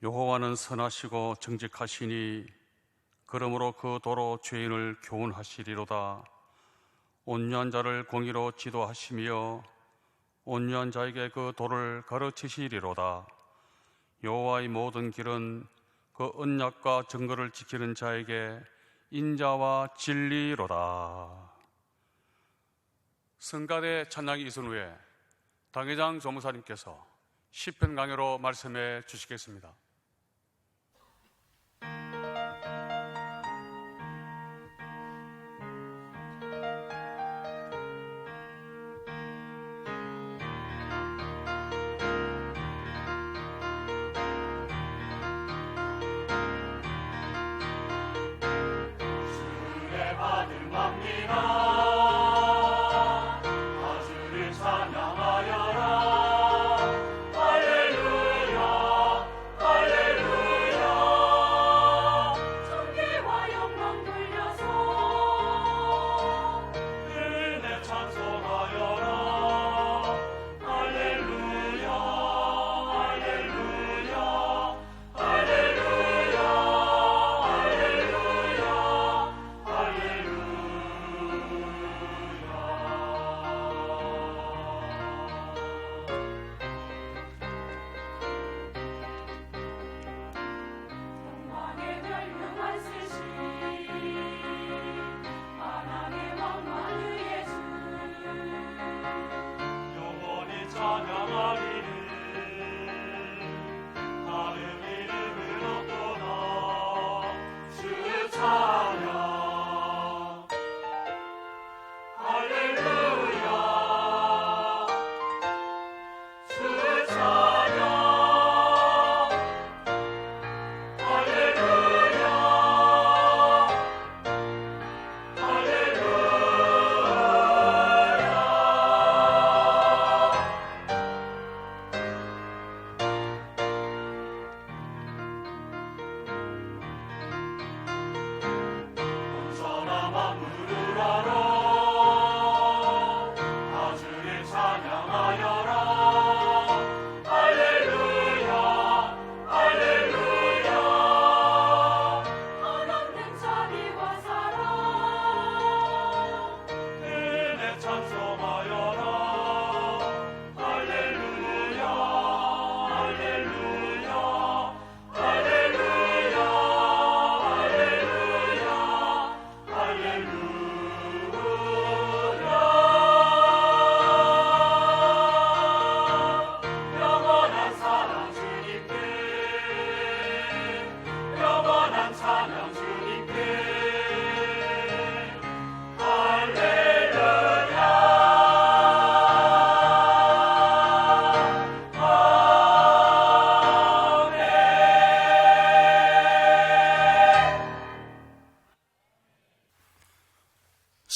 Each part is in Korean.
여호와는 선하시고 정직하시니 그러므로 그 도로 죄인을 교훈하시리로다. 온유한 자를 공의로 지도하시며 온유한 자에게 그 도를 가르치시리로다. 여호와의 모든 길은 그 언약과 증거를 지키는 자에게 인자와 진리로다. 성가대 찬양이 있은 후에 당회장 조무사님께서 시편 강해로 말씀해 주시겠습니다.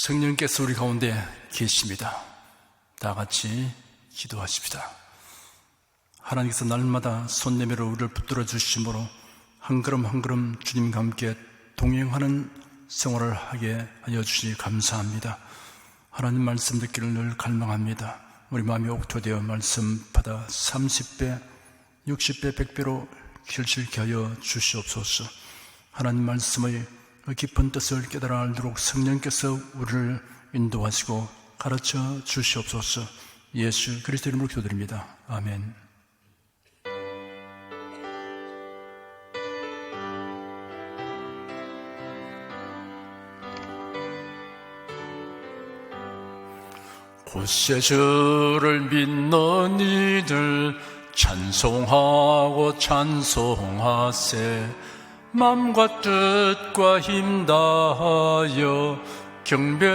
성령께서 우리 가운데 계십니다. 다 같이 기도하십시다. 하나님께서 날마다 손 내밀어 우리를 붙들어 주심으로 한 걸음 한 걸음 주님과 함께 동행하는 생활을 하게 하여 주시니 감사합니다. 하나님 말씀 듣기를 늘 갈망합니다. 우리 마음이 옥토되어 말씀 받아 30배, 60배, 100배로 결실케 하여 주시옵소서. 하나님 말씀의 깊은 뜻을 깨달아 알도록 성령께서 우리를 인도하시고 가르쳐 주시옵소서. 예수 그리스도 이름으로 기도드립니다. 아멘. 곧세 주를 믿는 이들 찬송하고 찬송하세. 맘과 뜻과 힘 다하여 경배드리세.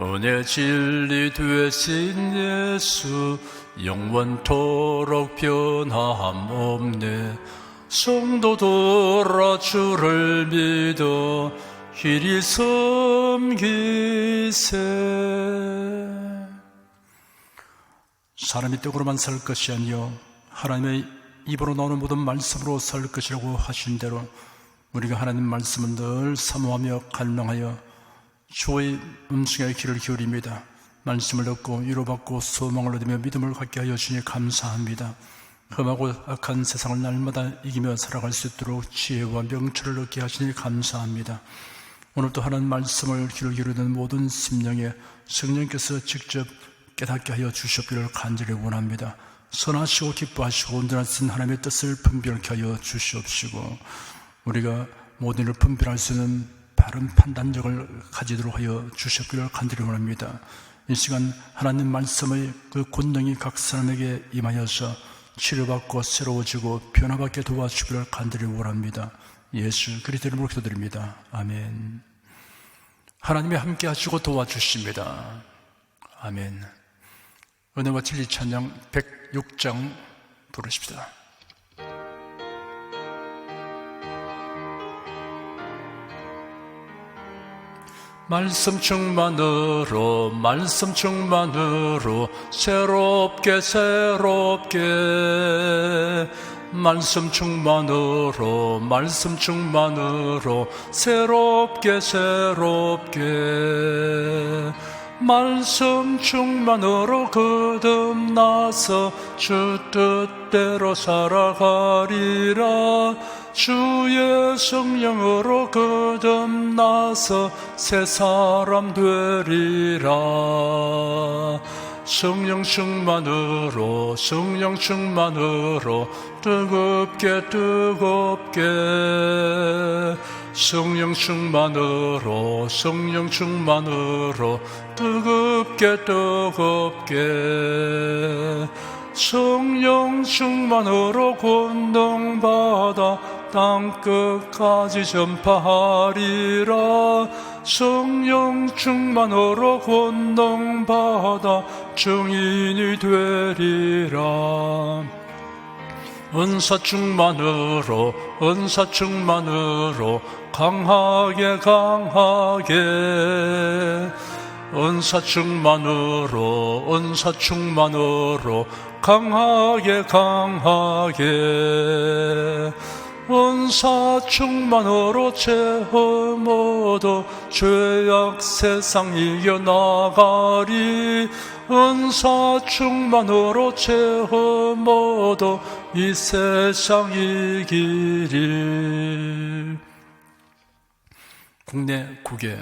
은혜 진리 되신 예수 영원토록 변함없네. 성도들아 주를 믿어 길이 섬기세. 사람이 떡으로만 살 것이 아니요 하나님의 입으로 나오는 모든 말씀으로 살 것이라고 하신 대로 우리가 하나님 말씀을 늘 사모하며 갈망하여 주의 음성에 귀를 기울입니다. 말씀을 듣고 위로받고 소망을 얻으며 믿음을 갖게 하여 주니 감사합니다. 험하고 악한 세상을 날마다 이기며 살아갈 수 있도록 지혜와 명철을 얻게 하시니 감사합니다. 오늘도 하나님 말씀을 귀를 기울이는 모든 심령에 성령께서 직접 깨닫게 하여 주시기를 간절히 원합니다. 선하시고 기뻐하시고 온전하신 하나님의 뜻을 분별케 하여 주시옵시고 우리가 모든 일을 분별할 수 있는 바른 판단력을 가지도록 하여 주시기를 간절히 원합니다. 이 시간 하나님 말씀의 그 권능이 각 사람에게 임하여서 치료받고 새로워지고 변화받게 도와주기를 간절히 원합니다. 예수 그리스도 이름으로 기도드립니다. 아멘. 하나님이 함께 하시고 도와주십니다. 아멘. 은혜와 진리 찬양 106장 부르십시다. 말씀 충만으로 말씀 충만으로 새롭게 말씀 충만으로 말씀 충만으로 새롭게 말씀 충만으로 거듭나서 주 뜻대로 살아가리라. 주의 성령으로 거듭나서 새 사람 되리라. 성령 충만으로 뜨겁게 성령 충만으로 뜨겁게 성령 충만으로 권능받아 땅끝까지 전파하리라. 성령 충만으로 권능받아 증인이 되리라. 은사 충만으로 강하게 은사 충만으로 강하게 은사 충만으로 체험 얻어 죄악 세상 이겨나가리. 은사 충만으로 체험 얻어 이 세상 이기리. 국내 국외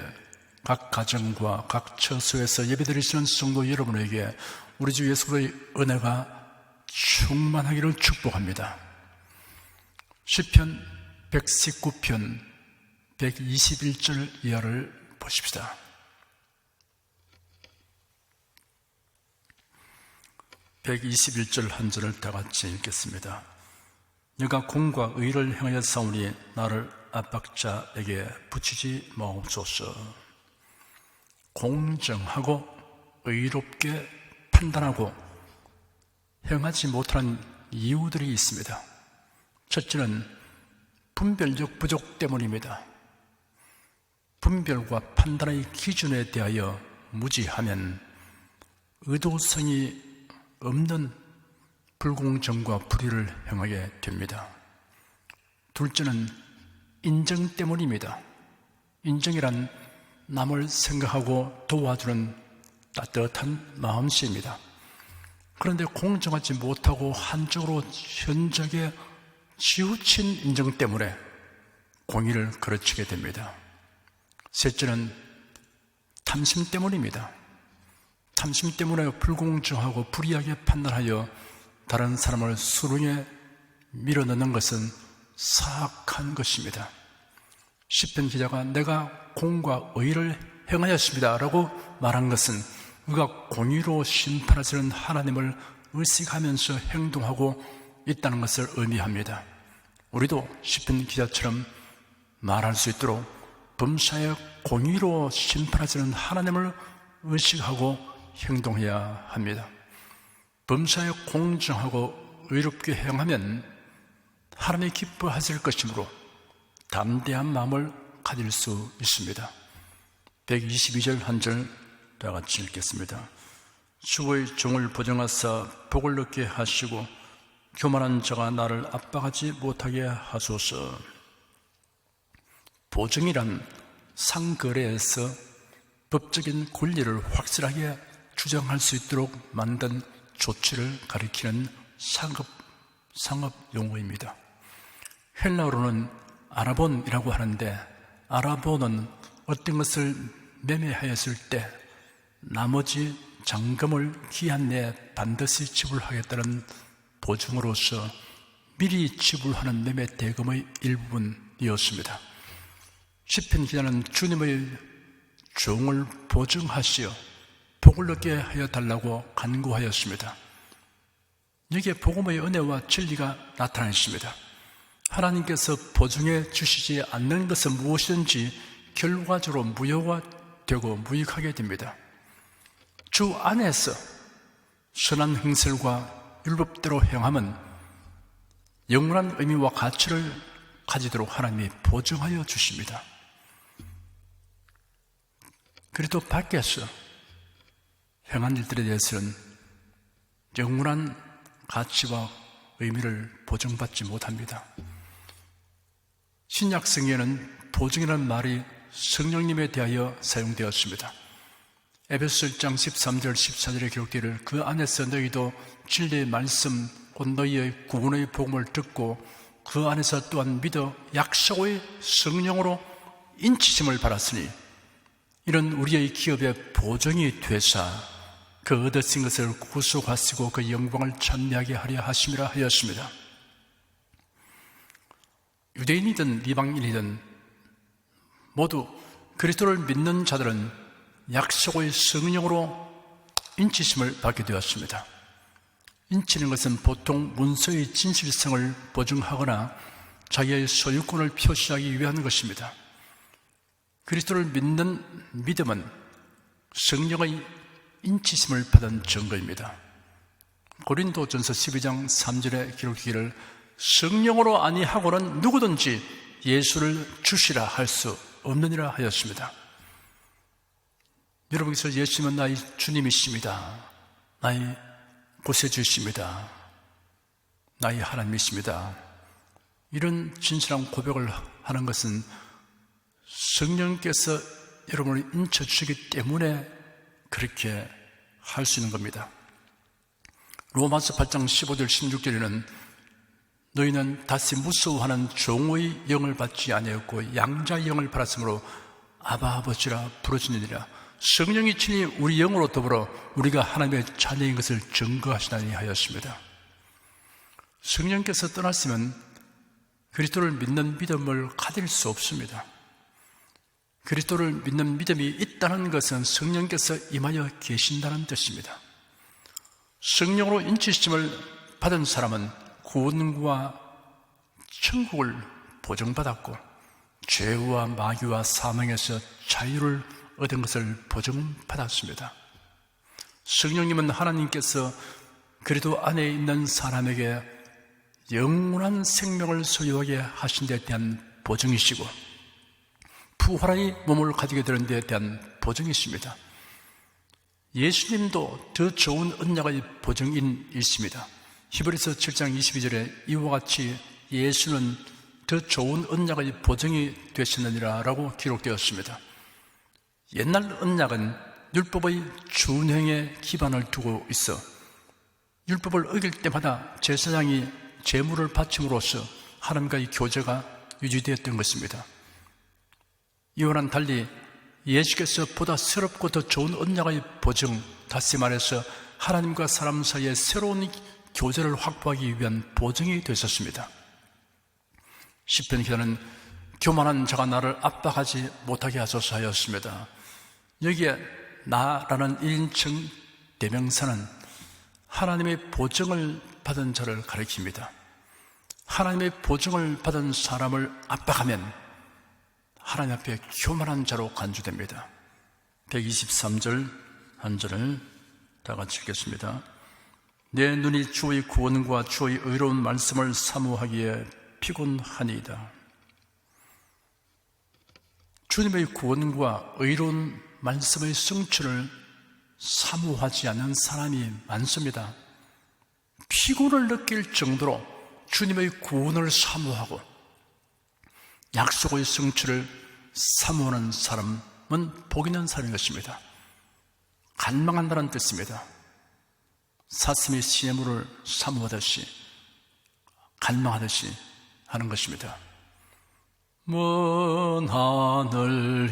각 가정과 각 처소에서 예배드리시는 성도 여러분에게 우리 주 예수의 은혜가 충만하기를 축복합니다. 시편 119편 121절 이하를 보십시다. (121절) 한 절을 다 같이 읽겠습니다. 내가 공과 의를 행하여 싸우니 나를 압박자에게 붙이지 마옵소서. 공정하고 의롭게 판단하고 행하지 못하는 이유들이 있습니다. 첫째는 분별력 부족 때문입니다. 분별과 판단의 기준에 대하여 무지하면 의도성이 없는 불공정과 불의를 행하게 됩니다. 둘째는 인정 때문입니다. 인정이란 남을 생각하고 도와주는 따뜻한 마음씨입니다. 그런데 공정하지 못하고 한쪽으로 현저하게 치우친 인정 때문에 공의를 거르치게 됩니다. 셋째는 탐심 때문입니다. 탐심 때문에 불공정하고 불의하게 판단하여 다른 사람을 수렁에 밀어넣는 것은 사악한 것입니다. 시편 기자가 내가 공과 의를 행하였습니다 라고 말한 것은 그가 공의로 심판하시는 하나님을 의식하면서 행동하고 있다는 것을 의미합니다. 우리도 시편 기자처럼 말할 수 있도록 범사에 공의로 심판하시는 하나님을 의식하고 행동해야 합니다. 범사에 공정하고 의롭게 행하면 하나님이 기뻐하실 것이므로 담대한 마음을 가질 수 있습니다. 122절 한 절 다 같이 읽겠습니다. 주의 종을 보정하사 복을 얻게 하시고 교만한 자가 나를 압박하지 못하게 하소서. 보증이란 상거래에서 법적인 권리를 확실하게 주장할 수 있도록 만든 조치를 가리키는 상업 용어입니다. 헬라어로는 아라본이라고 하는데, 아라본은 어떤 것을 매매하였을 때 나머지 잔금을 기한 내에 반드시 지불하겠다는 보증으로서 미리 지불하는 매매 대금의 일부분이었습니다. 시편 기자는 주님의 종을 보증하시어 복을 얻게 하여 달라고 간구하였습니다. 여기에 복음의 은혜와 진리가 나타나 있습니다. 하나님께서 보증해 주시지 않는 것은 무엇이든지 결과적으로 무효가 되고 무익하게 됩니다. 주 안에서 선한 행실과 율법대로 행함은 영원한 의미와 가치를 가지도록 하나님이 보증하여 주십니다. 그래도 밖에서 행한 일들에 대해서는 영원한 가치와 의미를 보증받지 못합니다. 신약 성경에는 보증이라는 말이 성령님에 대하여 사용되었습니다. 에베소 1장 13절 14절에 기록되기를 그 안에서 너희도 진리의 말씀 곧 너희의 구원의 복음을 듣고 그 안에서 또한 믿어 약속의 성령으로 인치심을 받았으니 이런 우리의 기업의 보증이 되사 그 얻으신 것을 구속하시고 그 영광을 찬미하게 하려 하심이라 하였습니다. 유대인이든 이방인이든 모두 그리스도를 믿는 자들은 약속의 성령으로 인치심을 받게 되었습니다. 인치는 것은 보통 문서의 진실성을 보증하거나 자기의 소유권을 표시하기 위한 것입니다. 그리스도를 믿는 믿음은 성령의 인치심을 받은 증거입니다. 고린도전서 12장 3절에 기록되기를 성령으로 아니하고는 누구든지 예수를 주시라 할 수 없느니라 하였습니다. 여러분께서 예수님은 나의 주님이십니다, 나의 구세주이십니다, 나의 하나님이십니다, 이런 진실한 고백을 하는 것은 성령께서 여러분을 인쳐주시기 때문에 그렇게 할 수 있는 겁니다. 로마서 8장 15절 16절에는 너희는 다시 무서워하는 종의 영을 받지 아니하였고 양자의 영을 받았으므로 아바 아버지라 부르짖느니라. 성령이 친히 우리 영으로 더불어 우리가 하나님의 자녀인 것을 증거하시나니 하였습니다. 성령께서 떠났으면 그리스도를 믿는 믿음을 가질 수 없습니다. 그리스도를 믿는 믿음이 있다는 것은 성령께서 임하여 계신다는 뜻입니다. 성령으로 인치심을 받은 사람은 구원과 천국을 보증받았고 죄와 마귀와 사망에서 자유를 얻은 것을 보증받았습니다. 성령님은 하나님께서 그리스도 안에 있는 사람에게 영원한 생명을 소유하게 하신 데 대한 보증이시고 부활의 몸을 가지게 되는 데 대한 보증이십니다. 예수님도 더 좋은 언약의 보증인이십니다. 히브리서 7장 22절에 이와 같이 예수는 더 좋은 언약의 보증이 되셨느니라 라고 기록되었습니다. 옛날 언약은 율법의 준행에 기반을 두고 있어 율법을 어길 때마다 제사장이 제물을 바침으로써 하나님과의 교제가 유지되었던 것입니다. 이와는 달리 예수께서 보다 새롭고 더 좋은 언약의 보증, 다시 말해서 하나님과 사람 사이의 새로운 교제를 확보하기 위한 보증이 되셨습니다. 시편 기자는 교만한 자가 나를 압박하지 못하게 하소서 하였습니다. 여기에 나라는 1인称 대명사는 하나님의 보증을 받은 자를 가리킵니다. 하나님의 보증을 받은 사람을 압박하면 하나님 앞에 교만한 자로 간주됩니다. 123절 한 절을 다 같이 읽겠습니다. 내 눈이 주의 구원과 주의 의로운 말씀을 사모하기에 피곤하니이다. 주님의 구원과 의로운 말씀의 성취를 사모하지 않는 사람이 많습니다. 피곤을 느낄 정도로 주님의 구원을 사모하고 약속의 성취를 사모하는 사람은 복 있는 사람인 것입니다. 갈망한다는 뜻입니다. 사슴이 시냇물을 사모하듯이, 갈망하듯이 하는 것입니다. 먼 하늘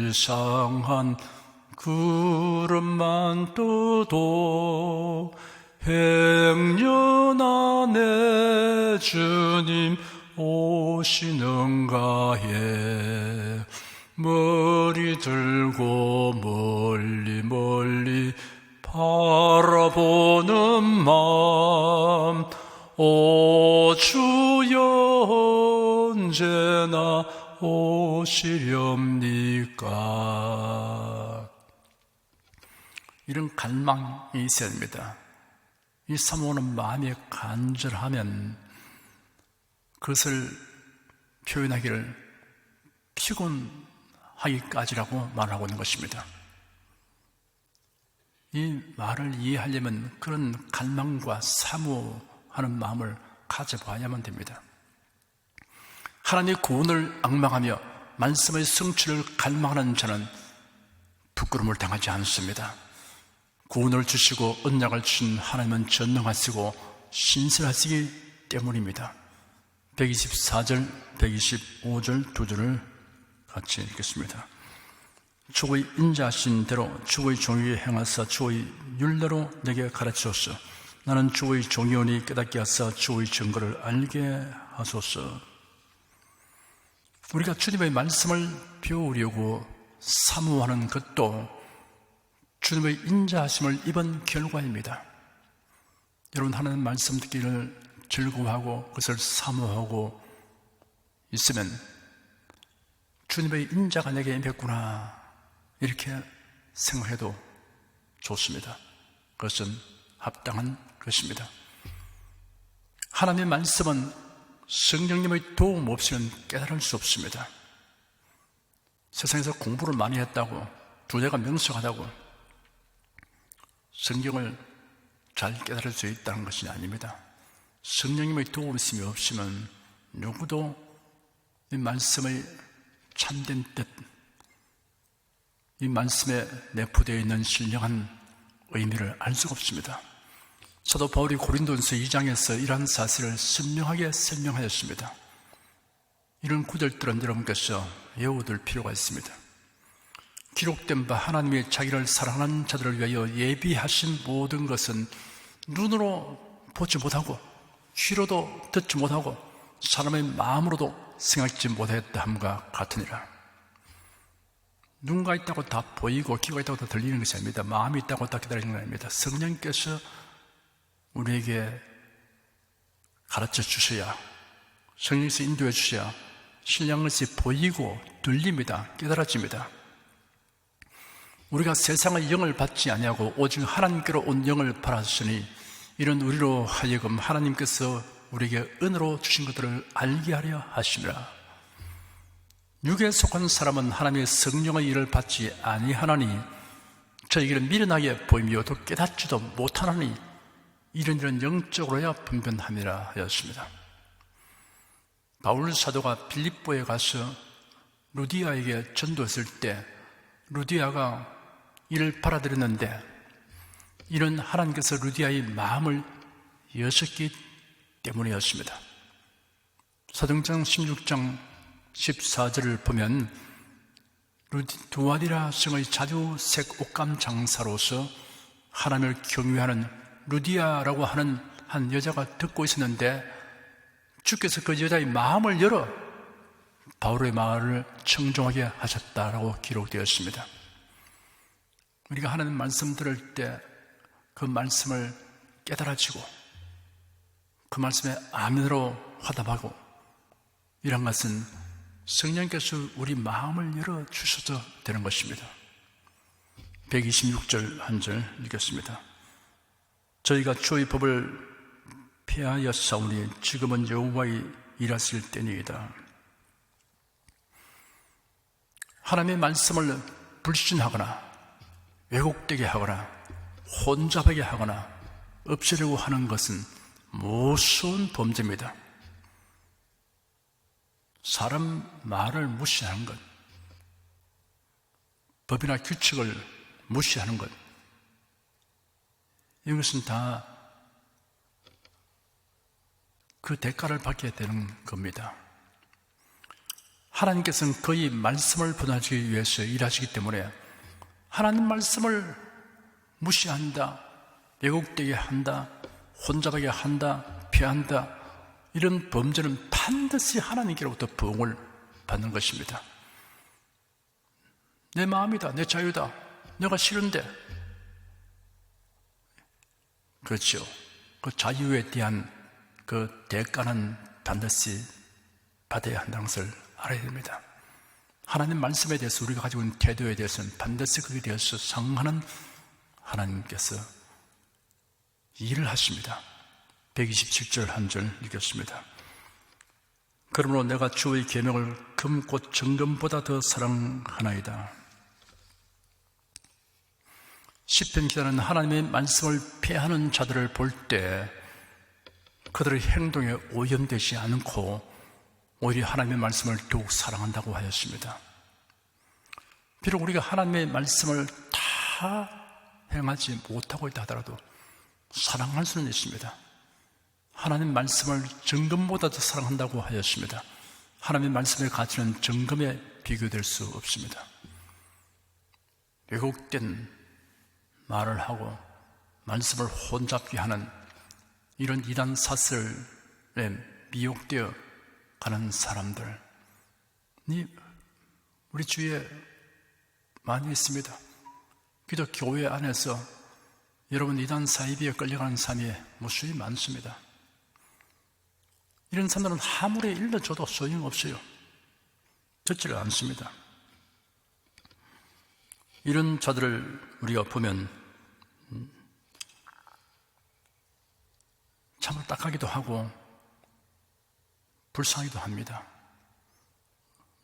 이상한 구름만 떠도 행여 안에 주님 오시는가에 머리 들고 멀리 멀리 바라보는 마음, 오 주여 언제나 오시렵니까? 이런 갈망이 있어야 됩니다. 이 사모하는 마음이 간절하면 그것을 표현하기를 피곤하기까지라고 말하고 있는 것입니다. 이 말을 이해하려면 그런 갈망과 사모하는 마음을 가져봐야만 됩니다. 하나님의 구원을 앙망하며 말씀의 성취를 갈망하는 자는 부끄러움을 당하지 않습니다. 구원을 주시고 언약을 주신 하나님은 전능하시고 신실하시기 때문입니다. 124절, 125절 두 절을 같이 읽겠습니다. 주의 인자하신 대로 주의 종이 행하사 주의 율례로 내게 가르치소서. 나는 주의 종이오니 깨닫게 하사 주의 증거를 알게 하소서. 우리가 주님의 말씀을 배우려고 사모하는 것도 주님의 인자하심을 입은 결과입니다. 여러분, 하나님 말씀 듣기를 즐거워하고 그것을 사모하고 있으면 주님의 인자가 내게 임했구나 이렇게 생각해도 좋습니다. 그것은 합당한 것입니다. 하나님의 말씀은 성령님의 도움 없이는 깨달을 수 없습니다. 세상에서 공부를 많이 했다고, 두뇌가 명석하다고 성경을 잘 깨달을 수 있다는 것이 아닙니다. 성령님의 도움이 없으면 누구도 이 말씀의 참된 뜻, 이 말씀에 내포되어 있는 신령한 의미를 알 수가 없습니다. 사도 바울이 고린도전서 2장에서 이러한 사실을 선명하게 설명하였습니다. 이런 구절들은 여러분께서 외워둘 필요가 있습니다. 기록된 바 하나님이 자기를 사랑하는 자들을 위하여 예비하신 모든 것은 눈으로 보지 못하고 귀로도 듣지 못하고 사람의 마음으로도 생각지 못했다 함과 같으니라. 눈가 있다고 다 보이고 귀가 있다고 다 들리는 것이 아닙니다. 마음이 있다고 다 기다리는 것 아닙니다. 성령께서 우리에게 가르쳐 주셔야, 성령께서 인도해 주셔야 신령한 것이 보이고 들립니다. 깨달아집니다. 우리가 세상의 영을 받지 아니하고 오직 하나님께로 온 영을 받았으니 이런 우리로 하여금 하나님께서 우리에게 은혜로 주신 것들을 알게 하려 하심이라. 육에 속한 사람은 하나님의 성령의 일을 받지 아니하나니 저에게는 미련하게 보이며 또 깨닫지도 못하나니 이런 영적으로야 분별함이라 하였습니다. 바울 사도가 빌립보에 가서 루디아에게 전도했을 때 루디아가 이를 받아들였는데 이런 하나님께서 루디아의 마음을 여셨기 때문이었습니다. 사도행전 16장 14절을 보면 두아디라 성의 자주색 옷감 장사로서 하나님을 경외하는 루디아라고 하는 한 여자가 듣고 있었는데 주께서 그 여자의 마음을 열어 바울의 마음을 청종하게 하셨다라고 기록되었습니다. 우리가 하나님 말씀 들을 때 그 말씀을 깨달아지고 그 말씀에 아멘으로 화답하고 이런 것은 성령께서 우리 마음을 열어주셔서 되는 것입니다. 126절 한 절 읽겠습니다. 저희가 주의 법을 폐하였사오니 지금은 여호와의 일하실 때니이다. 하나님의 말씀을 불신하거나 왜곡되게 하거나 혼잡하게 하거나 없애려고 하는 것은 무서운 범죄입니다. 사람 말을 무시하는 것, 법이나 규칙을 무시하는 것, 이것은 다 그 대가를 받게 되는 겁니다. 하나님께서는 거의 말씀을 분하시기 위해서 일하시기 때문에 하나님 말씀을 무시한다, 왜곡되게 한다, 혼잡하게 한다, 피한다, 이런 범죄는 반드시 하나님께로부터 보응을 받는 것입니다. 내 마음이다, 내 자유다, 내가 싫은데, 그렇죠. 그 자유에 대한 그 대가는 반드시 받아야 한다는 것을 알아야 됩니다. 하나님 말씀에 대해서 우리가 가지고 있는 태도에 대해서는 반드시 그에 대해서 상하는 하나님께서 일을 하십니다. 127절 한 절 읽겠습니다. 그러므로 내가 주의 계명을 금 곧 정금보다 더 사랑하나이다. 시편 기자는 하나님의 말씀을 폐하는 자들을 볼 때 그들의 행동에 오염되지 않고 오히려 하나님의 말씀을 더욱 사랑한다고 하였습니다. 비록 우리가 하나님의 말씀을 다 행하지 못하고 있다 하더라도 사랑할 수는 있습니다. 하나님 말씀을 정금보다 더 사랑한다고 하였습니다. 하나님의 말씀의 가치는 정금에 비교될 수 없습니다. 왜곡된 말을 하고 말씀을 혼잡게 하는 이런 이단 사슬에 미혹되어 가는 사람들이 우리 주위에 많이 있습니다. 기독 교회 안에서 여러분 이단 사이비에 끌려가는 사람이 무수히 많습니다. 이런 사람들은 아무리 일러줘도 소용없어요. 듣지를 않습니다. 이런 자들을 우리가 보면 참으로 딱하기도 하고 불쌍하기도 합니다.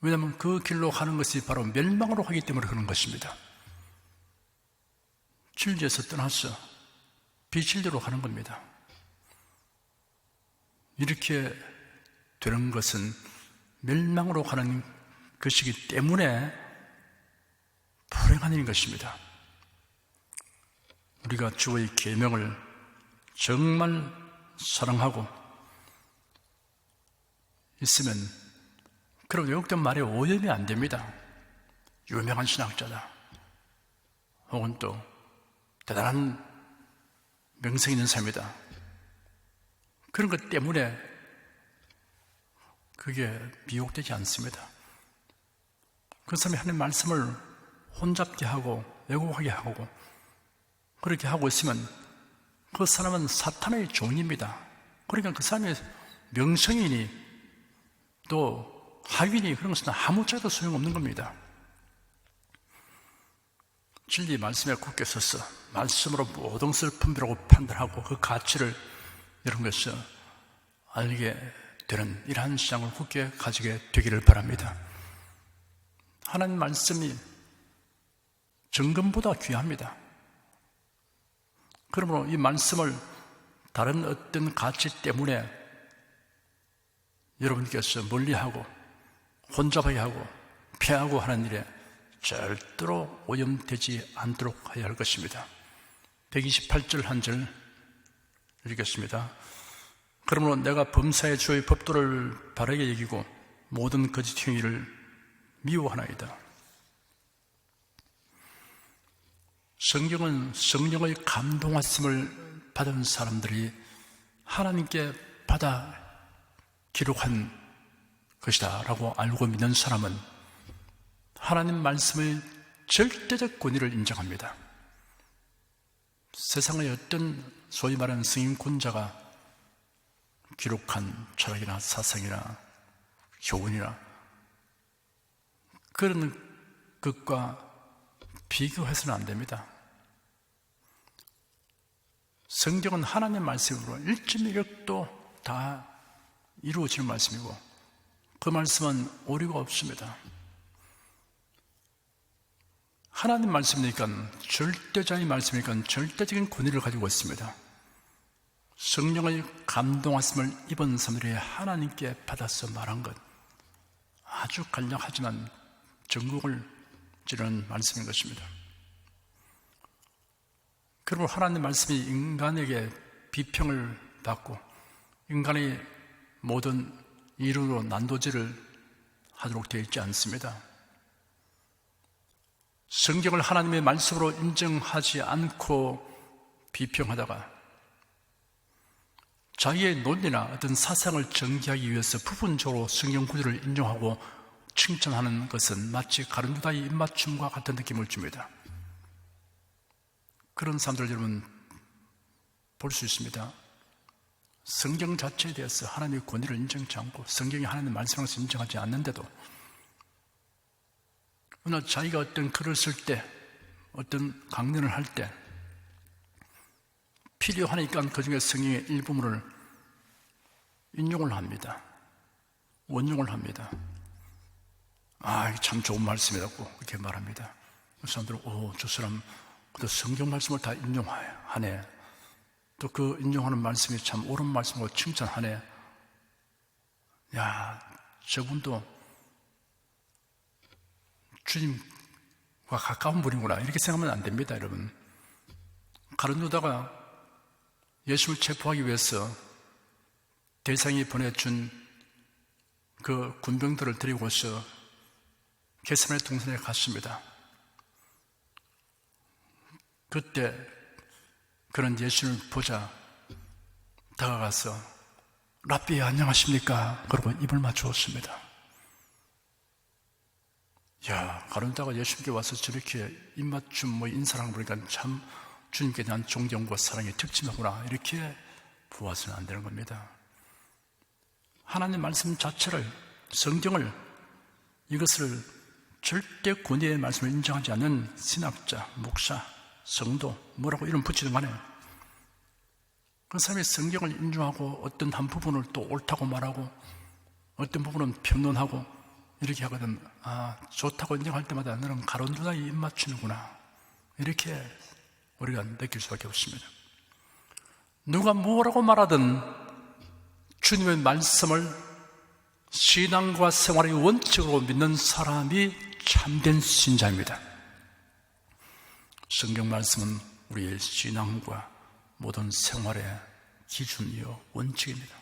왜냐하면 그 길로 가는 것이 바로 멸망으로 가기 때문에 그런 것입니다. 진리에서 떠나서 비진리로 가는 겁니다. 이렇게 되는 것은 멸망으로 가는 것이기 때문에 불행한 일인 것입니다. 우리가 주의 계명을 정말 사랑하고 있으면 그런 왜곡된 말에 오염이 안 됩니다. 유명한 신학자다 혹은 또 대단한 명성 있는 사람이다, 그런 것 때문에 그게 미혹되지 않습니다. 그 사람이 하나님 말씀을 혼잡게 하고 왜곡하게 하고 그렇게 하고 있으면 그 사람은 사탄의 종입니다. 그러니까 그 사람의 명성이니 또 학위니 그런 것은 아무짝에도 소용없는 겁니다. 진리 말씀에 굳게 서서 말씀으로 모든 것을 분별하고 판단하고 그 가치를 이런 것을 알게 되는 이러한 신앙을 굳게 가지게 되기를 바랍니다. 하나님 말씀이 정금보다 귀합니다. 그러므로 이 말씀을 다른 어떤 가치 때문에 여러분께서 멀리하고 혼잡하게 하고 피하고 하는 일에 절대로 오염되지 않도록 해야 할 것입니다. 128절 한 절 읽겠습니다. 그러므로 내가 범사의 주의 법도를 바르게 여기고 모든 거짓 행위를 미워하나이다. 성경은 성령의 감동하심을 받은 사람들이 하나님께 받아 기록한 것이다 라고 알고 믿는 사람은 하나님 말씀의 절대적 권위를 인정합니다. 세상의 어떤 소위 말하는 승인권자가 기록한 철학이나 사상이나 교훈이나 그런 것과 비교해서는 안 됩니다. 성경은 하나님의 말씀으로 일점일격도 다 이루어지는 말씀이고 그 말씀은 오류가 없습니다. 하나님 말씀이니까 절대자의 말씀이니까 절대적인 권위를 가지고 있습니다. 성령의 감동하심을 입은 사람들이 하나님께 받아서 말한 것, 아주 간략하지만 전국을 찌르는 말씀인 것입니다. 그러면 하나님의 말씀이 인간에게 비평을 받고 인간의 모든 이루로 난도질을 하도록 되어 있지 않습니다. 성경을 하나님의 말씀으로 인정하지 않고 비평하다가 자기의 논리나 어떤 사상을 전개하기 위해서 부분적으로 성경 구절을 인용하고 칭찬하는 것은 마치 가룟유다의 입맞춤과 같은 느낌을 줍니다. 그런 사람들 여러분 볼 수 있습니다. 성경 자체에 대해서 하나님의 권위를 인정치 않고 성경이 하나님의 말씀으로서 인정하지 않는데도 어느 날 자기가 어떤 글을 쓸 때 어떤 강연을 할 때 필요하니까 그 중에 성경의 일부분을 인용을 합니다. 원용을 합니다. 아, 이게 참 좋은 말씀이라고 그렇게 말합니다. 그 사람들은 저 사람 또 성경 말씀을 다 인용하네. 또 그 인용하는 말씀이 참 옳은 말씀으로 칭찬하네. 야, 저분도 주님과 가까운 분이구나. 이렇게 생각하면 안 됩니다, 여러분. 가룟유다가 예수를 체포하기 위해서 대상이 보내준 그 군병들을 데리고서 겟세마네 동산에 갔습니다. 그때 그런 예수를 보자 다가가서 랍비 안녕하십니까? 그러고 입을 맞추었습니다. 야, 가룟유다가 예수님께 와서 저렇게 입맞춤 인사를 보니까 참 주님께 대한 존경과 사랑이 특징하구나. 이렇게 보아서는 안 되는 겁니다. 하나님 말씀 자체를, 성경을, 이것을 절대 권위의 말씀을 인정하지 않는 신학자, 목사, 성도, 뭐라고 이름 붙이든 간에 그 사람이 성경을 인정하고 어떤 한 부분을 또 옳다고 말하고 어떤 부분은 변론하고 이렇게 하거든. 아, 좋다고 인정할 때마다 너는 가룟유다에 입맞추는구나. 이렇게 우리가 느낄 수밖에 없습니다. 누가 뭐라고 말하든 주님의 말씀을 신앙과 생활의 원칙으로 믿는 사람이 참된 신자입니다. 성경 말씀은 우리의 신앙과 모든 생활의 기준이요 원칙입니다.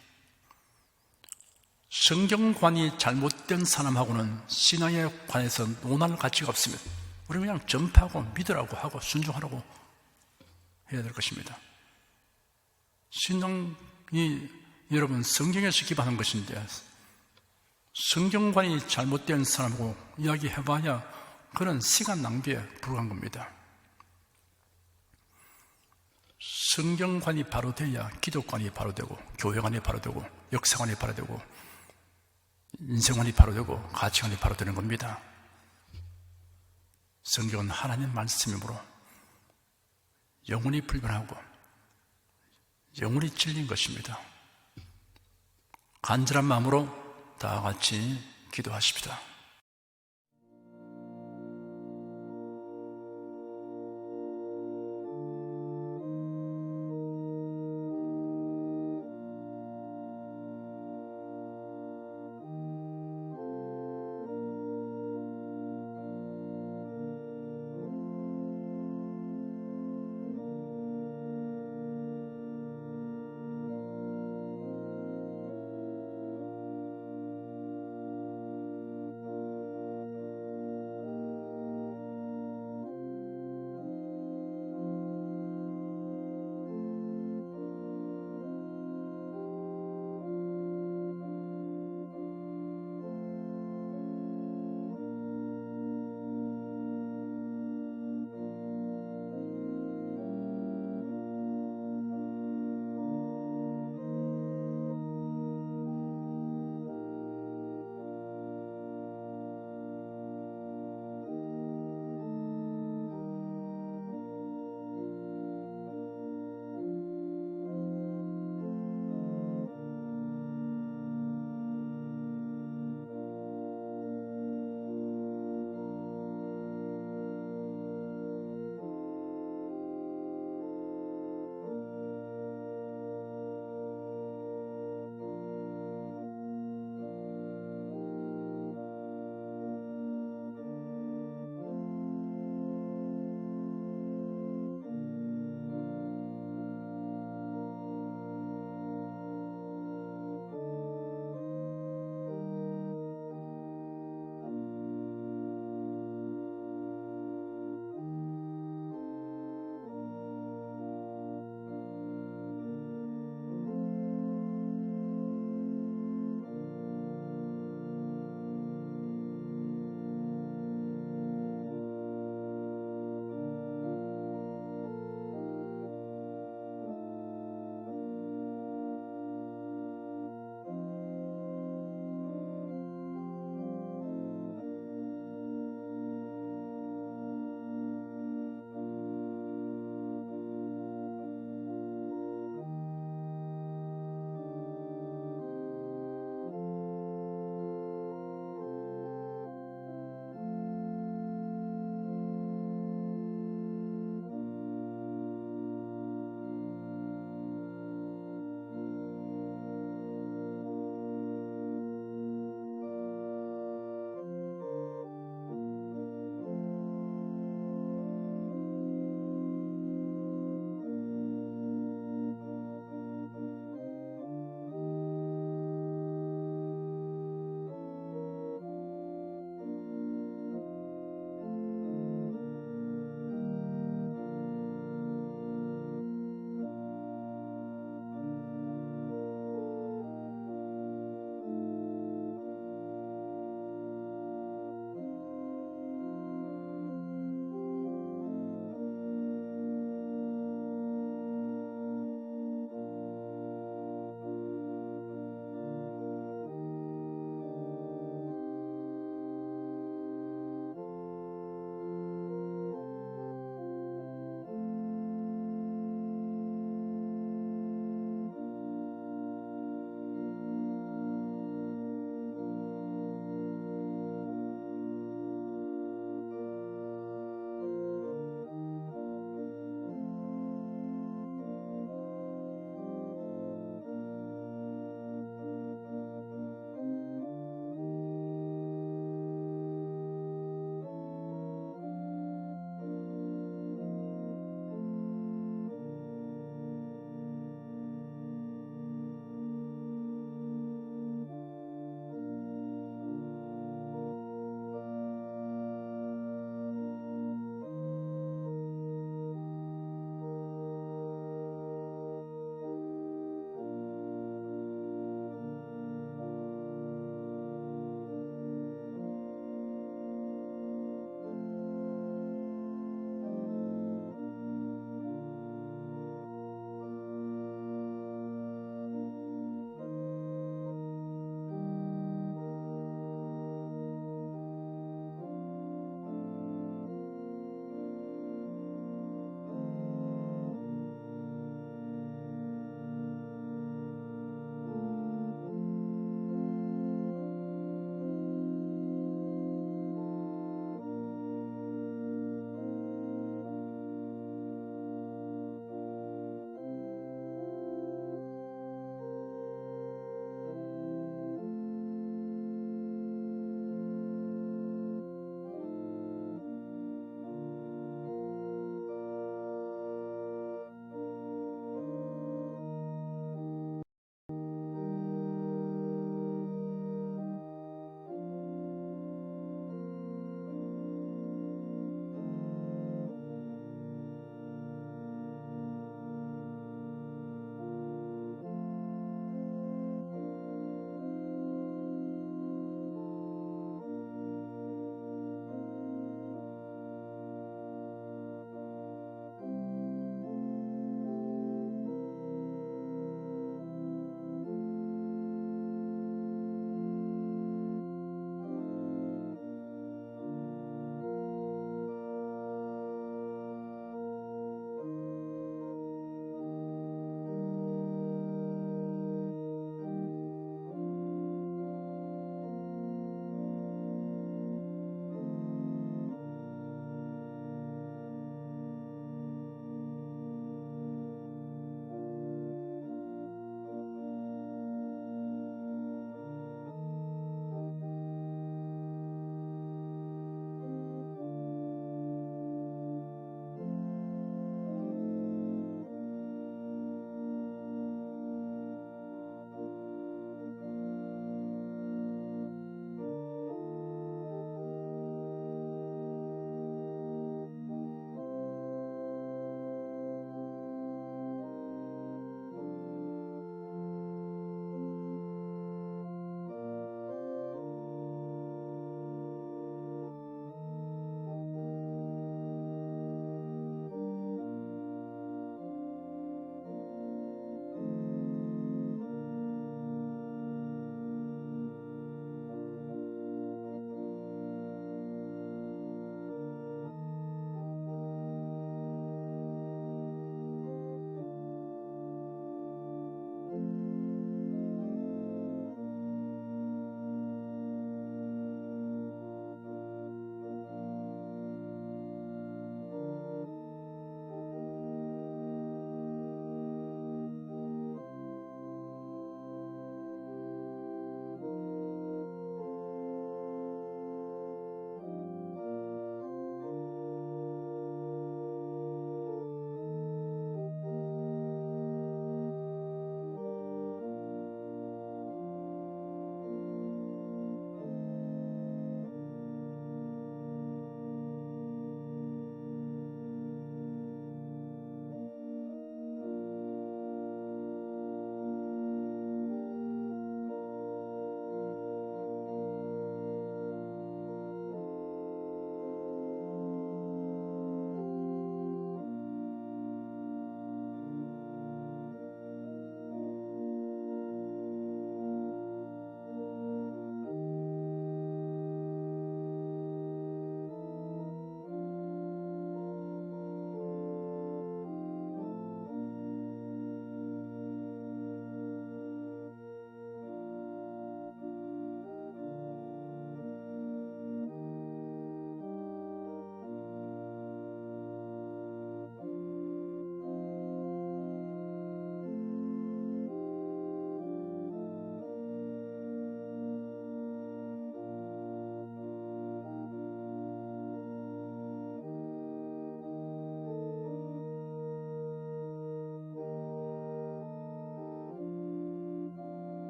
성경관이 잘못된 사람하고는 신앙에 관해서 논할 가치가 없습니다. 우리는 그냥 전파하고 믿으라고 하고 순종하라고 해야 될 것입니다. 신앙이 여러분 성경에서 기반한 것인데 성경관이 잘못된 사람하고 이야기해봐야 그런 시간 낭비에 불과한 겁니다. 성경관이 바로 돼야 기독관이 바로 되고 교회관이 바로 되고 역사관이 바로 되고 인생관이 바로 되고 가치관이 바로 되는 겁니다. 성경은 하나님 말씀이므로 영원히 불변하고 영원히 진리인 것입니다. 간절한 마음으로 다 같이 기도하십시다.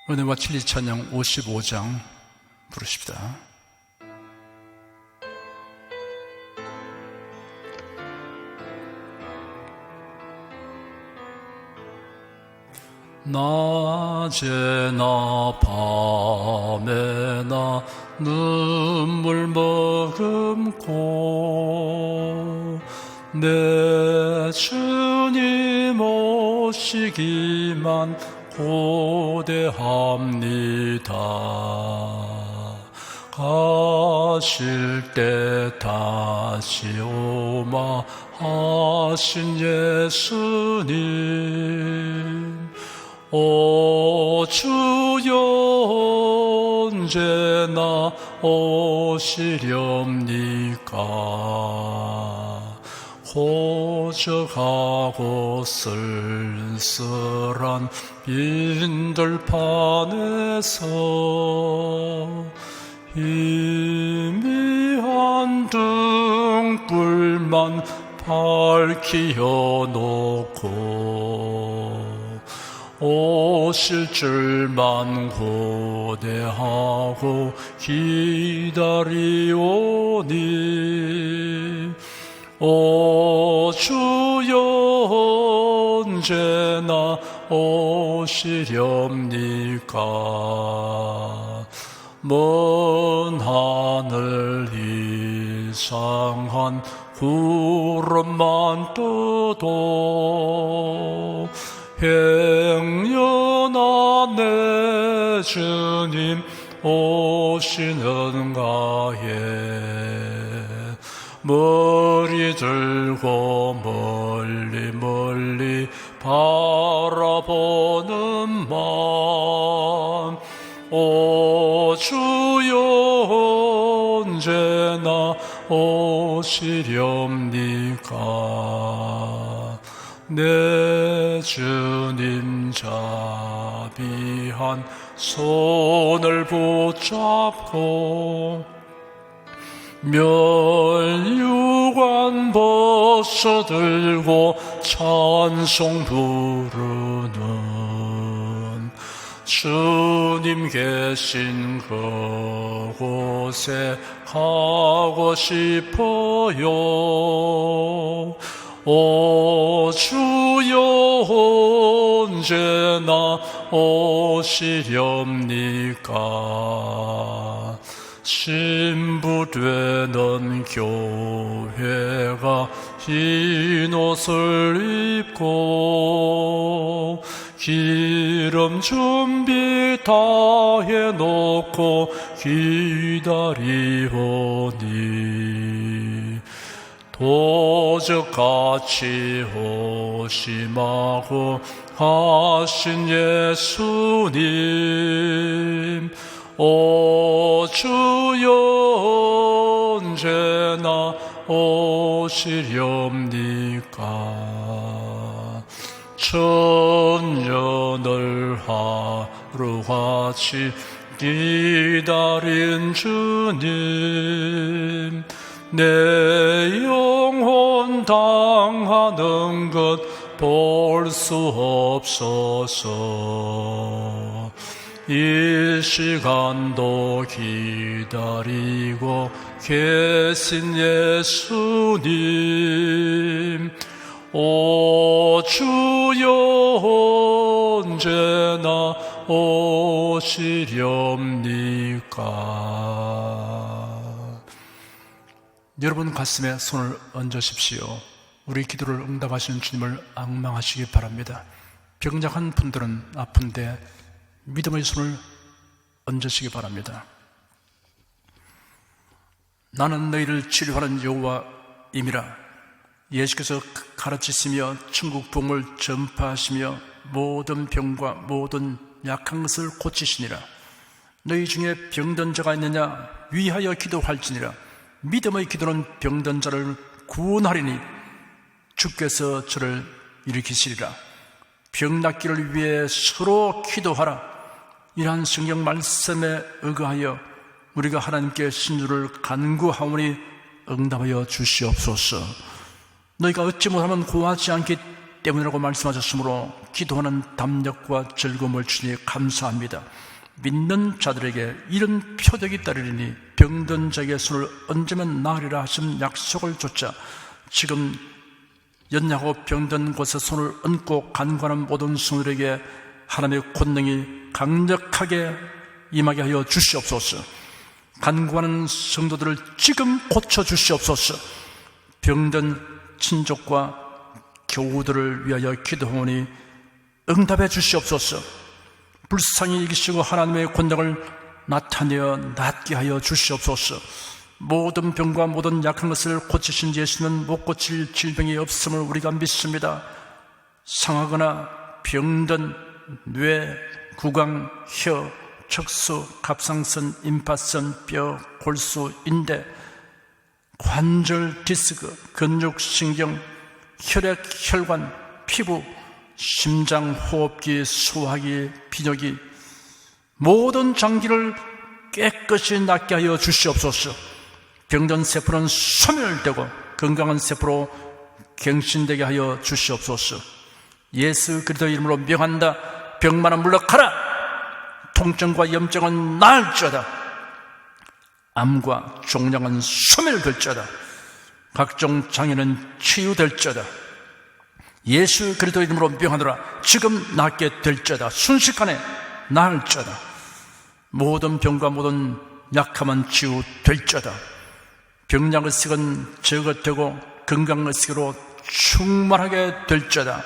은혜와 진리 찬양 55장 부르십니다. 낮에나 밤에나 눈물 머금고 내 주님 오시기만 고대합니다. 가실 때 다시 오마 하신 예수님, 오 주여 언제나 오시렵니까? 호적하고 쓸쓸한 빈들판에서 희미한 등불만 밝히어 놓고 오실 줄만 고대하고 기다리오니, 오 주여 언제나 오시렵니까? 먼 하늘 이상한 구름만 떠도 행여나 내 주님 오시는가에 머리 들고 멀리 멀리 바라보는 맘, 오 주여 언제나 오시렵니까? 내 주님 자비한 손을 붙잡고 멸류관 벗어들고 찬송 부르는 주님 계신 그곳에 가고 싶어요. 오 주여 언제나 오시렵니까? 신부되는 교회가 흰 옷을 입고 기름 준비 다 해놓고 기다리오니, 도적같이 오심하고 하신 예수님, 오 주여 언제나 오시렵니까? 천년을 하루같이 기다린 주님, 내 영혼 당하는 것 볼 수 없어서 이 시간도 기다리고 계신 예수님, 오 주여 언제나 오시렵니까? 여러분 가슴에 손을 얹으십시오. 우리 기도를 응답하시는 주님을 앙망하시기 바랍니다. 병약한 분들은 아픈데 믿음의 손을 얹으시기 바랍니다. 나는 너희를 치료하는 여호와임이라. 예수께서 가르치시며 천국 복음을 전파하시며 모든 병과 모든 약한 것을 고치시니라. 너희 중에 병든 자가 있느냐? 위하여 기도할지니라. 믿음의 기도는 병든 자를 구원하리니 주께서 저를 일으키시리라. 병 낫기를 위해 서로 기도하라. 이러한 성경 말씀에 의거하여 우리가 하나님께 신주를 간구하오니 응답하여 주시옵소서. 너희가 얻지 못하면 구하지 않기 때문이라고 말씀하셨으므로 기도하는 담력과 즐거움을 주니 감사합니다. 믿는 자들에게 이런 표적이 따르리니 병든 자에게 손을 얹으면 나으리라 하신 약속을 좇아 지금 연약하고 병든 곳에 손을 얹고 간구하는 모든 성도들에게 하나님의 권능이 강력하게 임하게 하여 주시옵소서. 간구하는 성도들을 지금 고쳐주시옵소서. 병든 친족과 교우들을 위하여 기도하오니 응답해 주시옵소서. 불쌍히 이기시고 하나님의 권능을 나타내어 낫게 하여 주시옵소서. 모든 병과 모든 약한 것을 고치신 예수는 못 고칠 질병이 없음을 우리가 믿습니다. 상하거나 병든 뇌, 구강, 혀, 척수, 갑상선, 임파선, 뼈, 골수, 인대, 관절, 디스크, 근육, 신경, 혈액, 혈관, 피부, 심장, 호흡기, 소화기, 비뇨기 모든 장기를 깨끗이 낫게 하여 주시옵소서. 병든 세포는 소멸되고 건강한 세포로 갱신되게 하여 주시옵소서. 예수 그리스도의 이름으로 명한다. 병만은 물러가라. 통증과 염증은 나을지어다. 암과 종양은 소멸될지어다. 각종 장애는 치유될지어다. 예수 그리스도의 이름으로 명하노라. 지금 낫게 될지어다. 순식간에 나을지어다. 모든 병과 모든 약함은 치유될지어다. 병약의식은 제거되고 건강의식으로 충만하게 될지어다.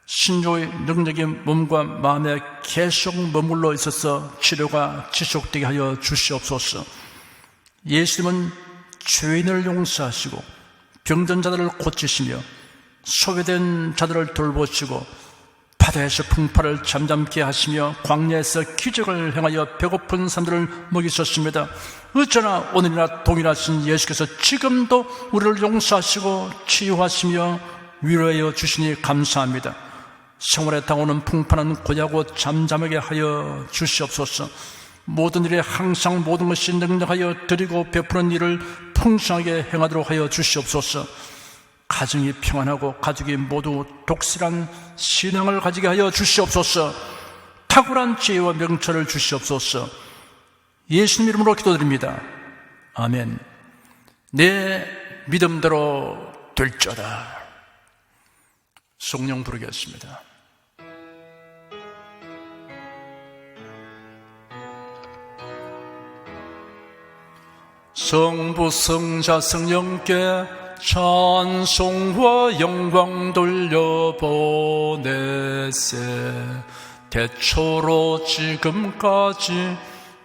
신조의 능력이 몸과 마음에 계속 머물러 있어서 치료가 지속되게 하여 주시옵소서. 예수님은 죄인을 용서하시고 병든 자들을 고치시며 소외된 자들을 돌보시고 바다에서 풍파를 잠잠케 하시며 광야에서 기적을 행하여 배고픈 사람들을 먹이셨습니다. 어쩌나 오늘이나 동일하신 예수께서 지금도 우리를 용서하시고 치유하시며 위로하여 주시니 감사합니다. 생활에 당하는 풍파는 고야고 잠잠하게 하여 주시옵소서. 모든 일에 항상 모든 것이 능력하여 드리고 베푸는 일을 풍성하게 행하도록 하여 주시옵소서. 가정이 평안하고 가족이 모두 독실한 신앙을 가지게 하여 주시옵소서. 탁월한 지혜와 명철을 주시옵소서. 예수님 이름으로 기도드립니다. 아멘. 내 믿음대로 될지어다. 성령 부르겠습니다. 성부 성자 성령께 찬송과 영광 돌려보내세. 태초로 지금까지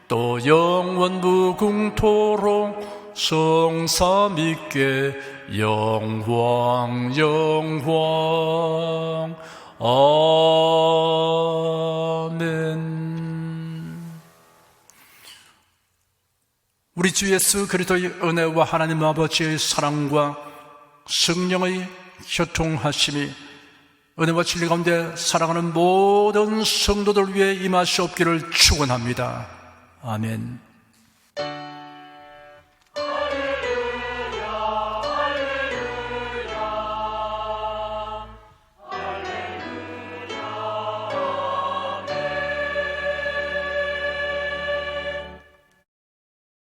또 영원 무궁토록 성삼위께 영광 영광. 아멘. 우리 주 예수 그리스도의 은혜와 하나님 아버지의 사랑과 성령의 교통하심이 은혜와 진리 가운데 살아가는 모든 성도들 위해 임하시옵기를 축원합니다. 아멘.